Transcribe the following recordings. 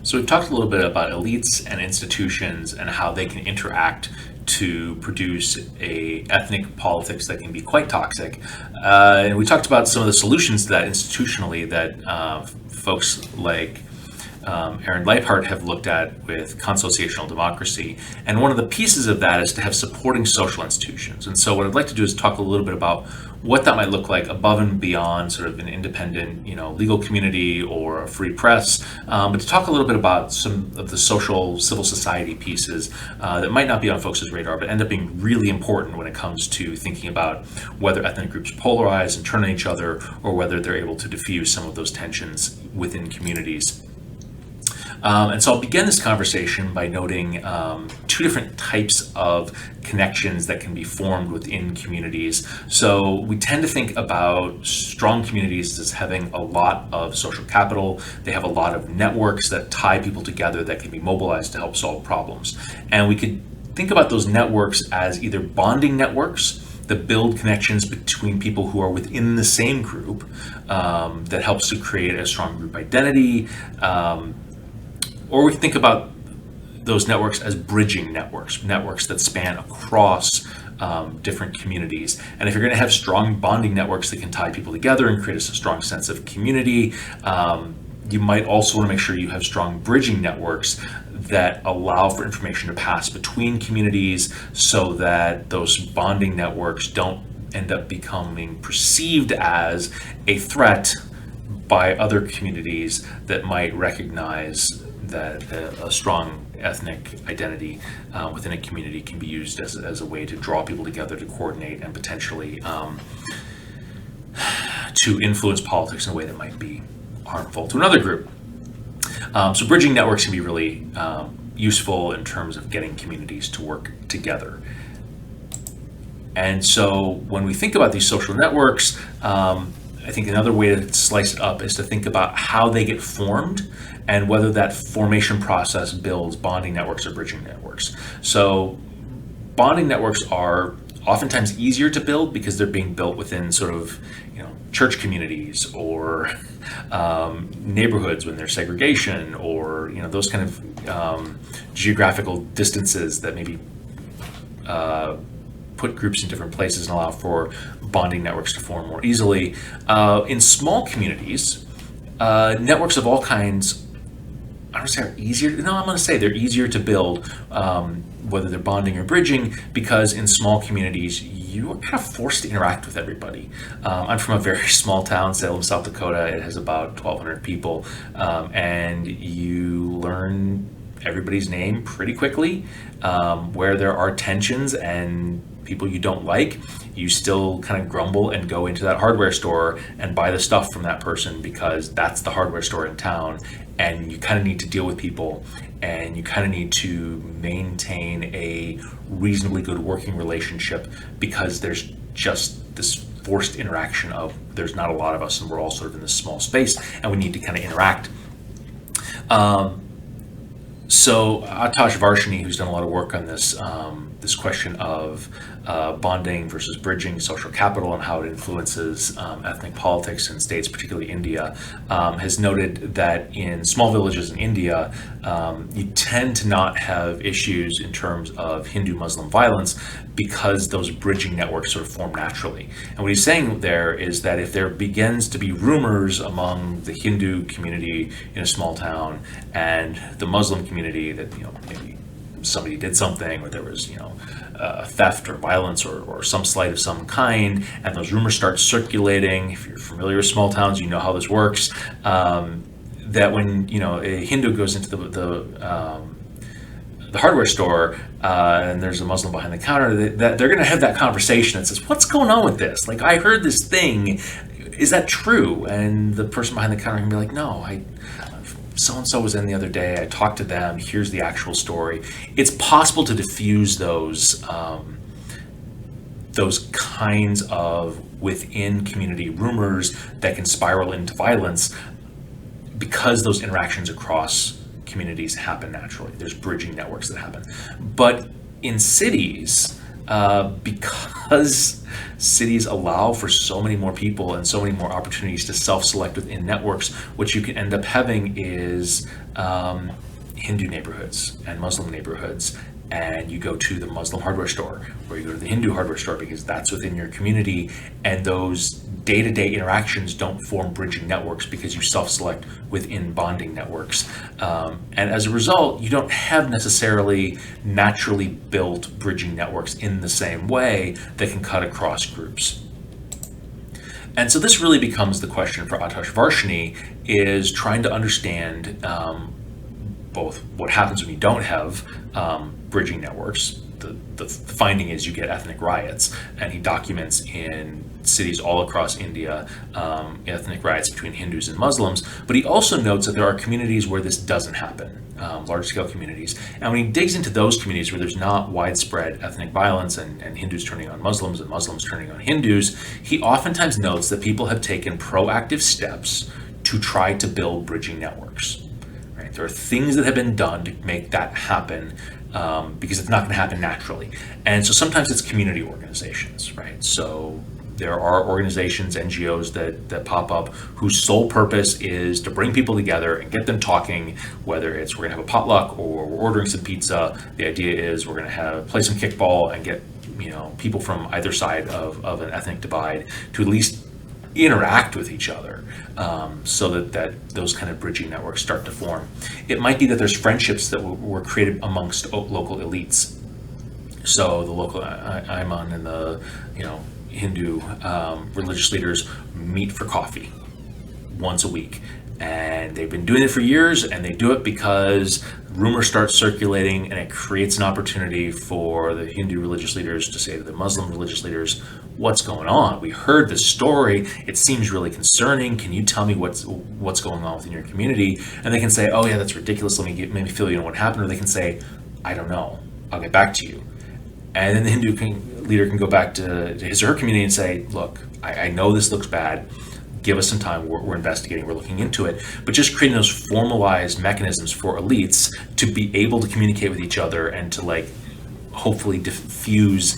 So we've talked a little bit about elites and institutions and how they can interact to produce a ethnic politics that can be quite toxic. And we talked about some of the solutions to that institutionally that folks like Aaron Leibhardt have looked at with consociational democracy. And one of the pieces of that is to have supporting social institutions. And so what I'd like to do is talk a little bit about what that might look like above and beyond sort of an independent, legal community or a free press, but to talk a little bit about some of the social civil society pieces that might not be on folks' radar, but end up being really important when it comes to thinking about whether ethnic groups polarize and turn on each other, or whether they're able to diffuse some of those tensions within communities. And so I'll begin this conversation by noting two different types of connections that can be formed within communities. So we tend to think about strong communities as having a lot of social capital. They have a lot of networks that tie people together that can be mobilized to help solve problems. And we could think about those networks as either bonding networks that build connections between people who are within the same group, that helps to create a strong group identity, or we think about those networks as bridging networks that span across different communities. And if you're going to have strong bonding networks that can tie people together and create a strong sense of community, you might also want to make sure you have strong bridging networks that allow for information to pass between communities so that those bonding networks don't end up becoming perceived as a threat by other communities that might recognize that a strong ethnic identity within a community can be used as a way to draw people together, to coordinate, and potentially to influence politics in a way that might be harmful to another group. So bridging networks can be really useful in terms of getting communities to work together. And so when we think about these social networks, I think another way to slice it up is to think about how they get formed and whether that formation process builds bonding networks or bridging networks. So bonding networks are oftentimes easier to build because they're being built within sort of church communities or neighborhoods when there's segregation, or those kind of geographical distances that maybe put groups in different places and allow for bonding networks to form more easily. In small communities, networks of all kinds, I don't say are easier. No, I'm going to say they're easier to build, whether they're bonding or bridging, because in small communities you are kind of forced to interact with everybody. I'm from a very small town, Salem, South Dakota. It has about 1,200 people, and you learn everybody's name pretty quickly. Where there are tensions and people you don't like, you still kind of grumble and go into that hardware store and buy the stuff from that person because that's the hardware store in town, and you kind of need to deal with people, and you kind of need to maintain a reasonably good working relationship because there's just this forced interaction of there's not a lot of us and we're all sort of in this small space and we need to kind of interact. So Atash Varshini, who's done a lot of work on this question of bonding versus bridging social capital and how it influences ethnic politics in states, particularly India, has noted that in small villages in India, you tend to not have issues in terms of Hindu-Muslim violence because those bridging networks sort of form naturally. And what he's saying there is that if there begins to be rumors among the Hindu community in a small town and the Muslim community that maybe somebody did something, or there was theft or violence or some slight of some kind, and those rumors start circulating. If you're familiar with small towns, you know how this works. That when a Hindu goes into the hardware store and there's a Muslim behind the counter, that they're going to have that conversation that says, "What's going on with this? Like, I heard this thing. Is that true?" And the person behind the counter can be like, "No, so-and-so was in the other day, I talked to them, here's the actual story." It's possible to diffuse those kinds of within community rumors that can spiral into violence because those interactions across communities happen naturally. There's bridging networks that happen. But in cities, because cities allow for so many more people and so many more opportunities to self-select within networks, what you can end up having is Hindu neighborhoods and Muslim neighborhoods, and you go to the Muslim hardware store or you go to the Hindu hardware store because that's within your community, and those day-to-day interactions don't form bridging networks because you self-select within bonding networks. And as a result, you don't have necessarily naturally built bridging networks in the same way that can cut across groups. And so this really becomes the question for Atash Varshini, is trying to understand both what happens when you don't have bridging networks. The finding is you get ethnic riots, and he documents in cities all across India ethnic riots between Hindus and Muslims, but he also notes that there are communities where this doesn't happen, large-scale communities. And when he digs into those communities where there's not widespread ethnic violence and Hindus turning on Muslims and Muslims turning on Hindus, he oftentimes notes that people have taken proactive steps to try to build bridging networks. Right? There are things that have been done to make that happen, because it's not going to happen naturally. And so sometimes it's community organizations, right? So there are organizations, NGOs that pop up whose sole purpose is to bring people together and get them talking, whether it's we're going to have a potluck or we're ordering some pizza. The idea is we're going to play some kickball and get people from either side of an ethnic divide to at least interact with each other, so that those kind of bridging networks start to form. It might be that there's friendships that were created amongst local elites. So the local Ayman and the Hindu religious leaders meet for coffee once a week, and they've been doing it for years, and they do it because rumors start circulating, and it creates an opportunity for the Hindu religious leaders to say to the Muslim religious leaders, what's going on? We heard this story. It seems really concerning. Can you tell me what's going on within your community? And they can say, oh yeah, that's ridiculous. Let me fill you in what happened. Or they can say, I don't know. I'll get back to you. And then the Hindu leader can go back to his or her community and say, look, I know this looks bad. Give us some time. We're investigating. We're looking into it. But just creating those formalized mechanisms for elites to be able to communicate with each other and to hopefully diffuse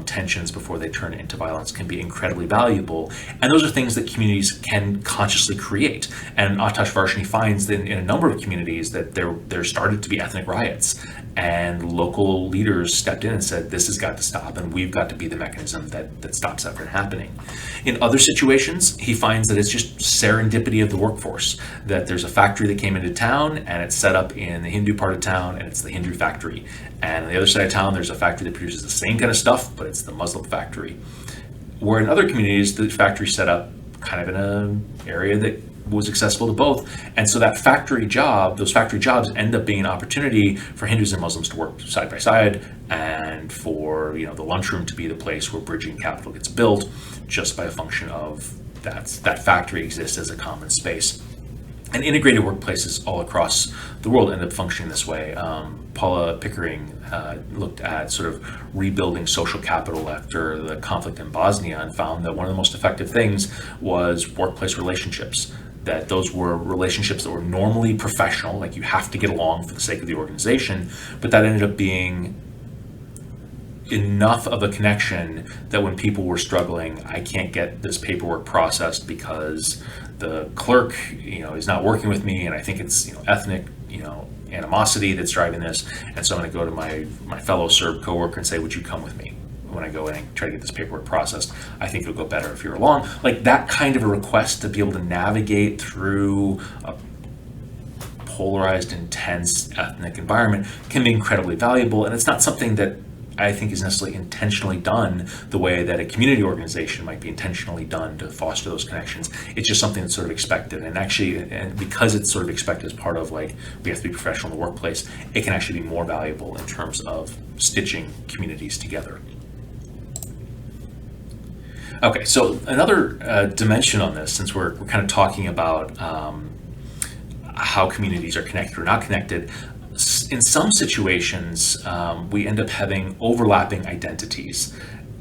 tensions before they turn into violence can be incredibly valuable. And those are things that communities can consciously create. And Atash Varshini finds that in a number of communities that there started to be ethnic riots, and local leaders stepped in and said, this has got to stop, and we've got to be the mechanism that stops that from happening. In other situations, he finds that it's just serendipity of the workforce, that there's a factory that came into town, and it's set up in the Hindu part of town, and it's the Hindu factory. And on the other side of town, there's a factory that produces the same kind of stuff, but it's the Muslim factory. Where in other communities, the factory set up kind of in an area that was accessible to both. And so those factory jobs end up being an opportunity for Hindus and Muslims to work side by side, and for the lunchroom to be the place where bridging capital gets built, just by a function of that factory exists as a common space. And integrated workplaces all across the world end up functioning this way. Paula Pickering looked at sort of rebuilding social capital after the conflict in Bosnia, and found that one of the most effective things was workplace relationships. That those were relationships that were normally professional, like you have to get along for the sake of the organization, but that ended up being enough of a connection that when people were struggling, I can't get this paperwork processed because the clerk, is not working with me, and I think it's ethnic, animosity that's driving this, and so I'm going to go to my fellow Serb coworker and say, would you come with me when I go in and try to get this paperwork processed? I think it'll go better if you're along. Like that kind of a request to be able to navigate through a polarized, intense ethnic environment can be incredibly valuable, and it's not something that I think is necessarily intentionally done the way that a community organization might be intentionally done to foster those connections. It's just something that's sort of expected, and because it's sort of expected as part of we have to be professional in the workplace, it can actually be more valuable in terms of stitching communities together. Okay, so another dimension on this, since we're kind of talking about how communities are connected or not connected, in some situations, we end up having overlapping identities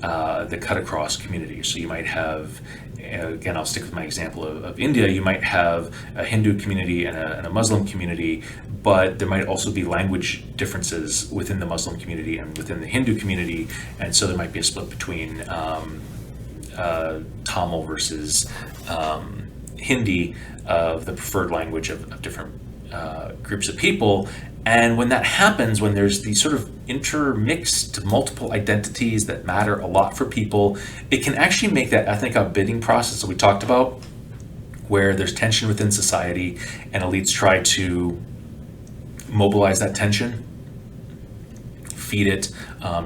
that cut across communities. So you might have, again, I'll stick with my example of India, you might have a Hindu community and a Muslim community, but there might also be language differences within the Muslim community and within the Hindu community, and so there might be a split between Tamil versus Hindi of the preferred language of different groups of people. And when that happens, when there's these sort of intermixed multiple identities that matter a lot for people, it can actually make that ethnic upbidding process that we talked about, where there's tension within society and elites try to mobilize that tension, feed it,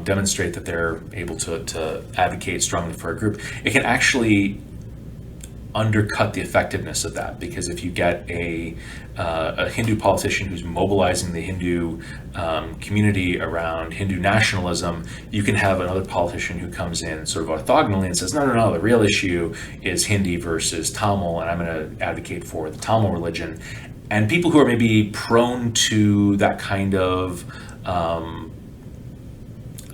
demonstrate that they're able to advocate strongly for a group. It can actually undercut the effectiveness of that, because if you get a Hindu politician who's mobilizing the Hindu community around Hindu nationalism, you can have another politician who comes in sort of orthogonally and says, no, the real issue is Hindi versus Tamil, and I'm going to advocate for the Tamil religion. And people who are maybe prone to that kind of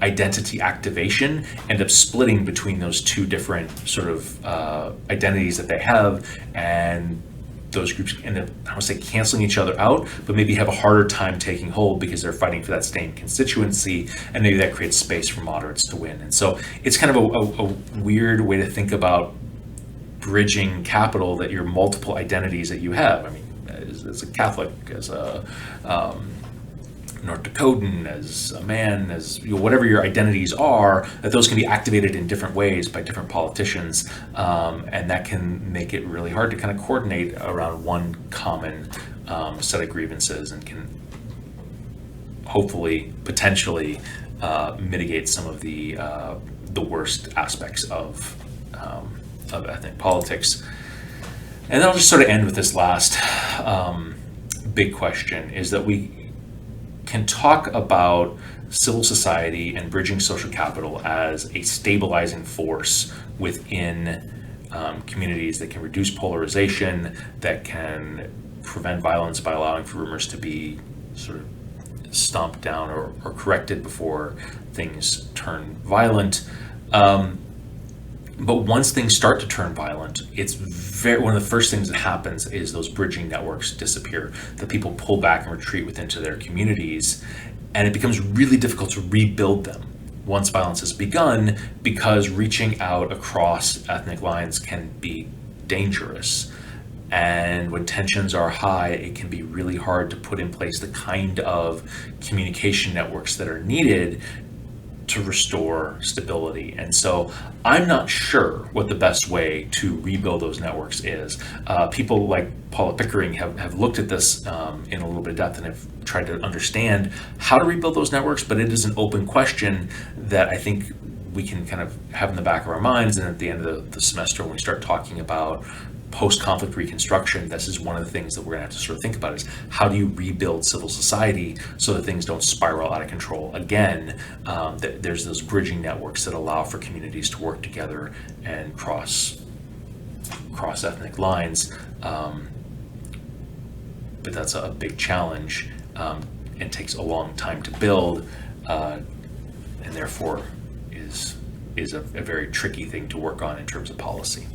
identity activation end up splitting between those two different sort of identities that they have, and those groups end up, I don't want to say canceling each other out, but maybe have a harder time taking hold because they're fighting for that same constituency, and maybe that creates space for moderates to win. And so it's kind of a weird way to think about bridging capital, that your multiple identities that you have. I mean, as a Catholic, as a North Dakotan, as a man, as whatever your identities are, that those can be activated in different ways by different politicians, and that can make it really hard to kind of coordinate around one common set of grievances, and can hopefully potentially mitigate some of the worst aspects of ethnic politics. And then I'll just sort of end with this last big question, is that we can talk about civil society and bridging social capital as a stabilizing force within communities that can reduce polarization, that can prevent violence by allowing for rumors to be sort of stomped down or corrected before things turn violent. But once things start to turn violent, it's one of the first things that happens is those bridging networks disappear. The people pull back and retreat within their communities, and it becomes really difficult to rebuild them once violence has begun, because reaching out across ethnic lines can be dangerous. And when tensions are high, it can be really hard to put in place the kind of communication networks that are needed to restore stability. And so I'm not sure what the best way to rebuild those networks is. People like Paula Pickering have looked at this in a little bit of depth and have tried to understand how to rebuild those networks, but it is an open question that I think we can kind of have in the back of our minds. And at the end of the semester, when we start talking about post-conflict reconstruction, this is one of the things that we're going to have to sort of think about, is how do you rebuild civil society so that things don't spiral out of control again. There's those bridging networks that allow for communities to work together and cross ethnic lines, but that's a big challenge, and takes a long time to build, and therefore is a very tricky thing to work on in terms of policy.